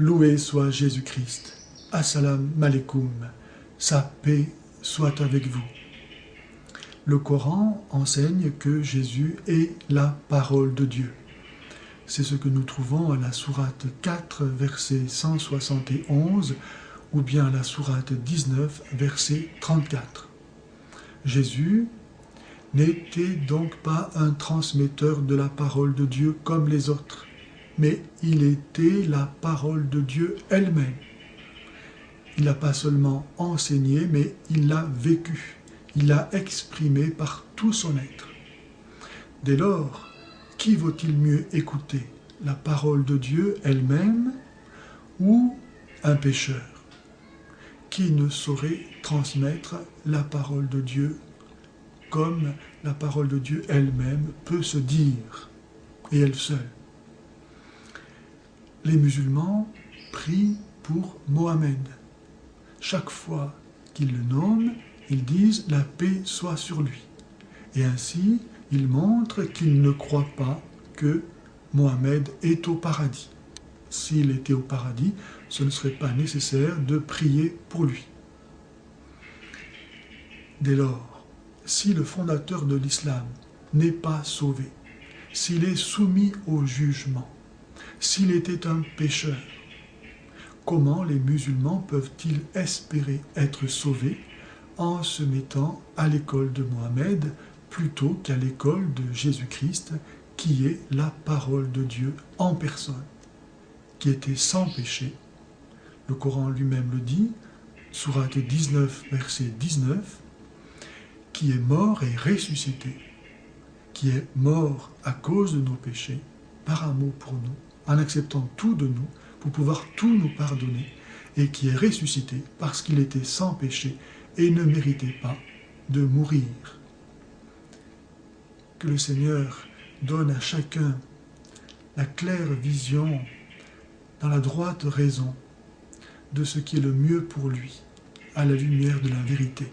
Loué soit Jésus-Christ. Assalamu alaikum. Sa paix soit avec vous. Le Coran enseigne que Jésus est la parole de Dieu. C'est ce que nous trouvons à la sourate 4, verset 171, ou bien à la sourate 19, verset 34. Jésus n'était donc pas un transmetteur de la parole de Dieu comme les autres, mais il était la parole de Dieu elle-même. Il n'a pas seulement enseigné, mais il l'a vécu, il l'a exprimé par tout son être. Dès lors, qui vaut-il mieux écouter, la parole de Dieu elle-même ou un pécheur qui ne saurait transmettre la parole de Dieu comme la parole de Dieu elle-même peut se dire, et elle seule. Les musulmans prient pour Mohammed. Chaque fois qu'ils le nomment, ils disent « la paix soit sur lui ». Et ainsi, ils montrent qu'ils ne croient pas que Mohammed est au paradis. S'il était au paradis, ce ne serait pas nécessaire de prier pour lui. Dès lors, si le fondateur de l'islam n'est pas sauvé, s'il est soumis au jugement, s'il était un pécheur, comment les musulmans peuvent-ils espérer être sauvés en se mettant à l'école de Mohammed plutôt qu'à l'école de Jésus-Christ, qui est la parole de Dieu en personne, qui était sans péché. Le Coran lui-même le dit, sourate 19, verset 19, qui est mort et ressuscité, qui est mort à cause de nos péchés, par amour pour nous, en acceptant tout de nous, pour pouvoir tout nous pardonner, et qui est ressuscité parce qu'il était sans péché et ne méritait pas de mourir. Que le Seigneur donne à chacun la claire vision, dans la droite raison, de ce qui est le mieux pour lui, à la lumière de la vérité.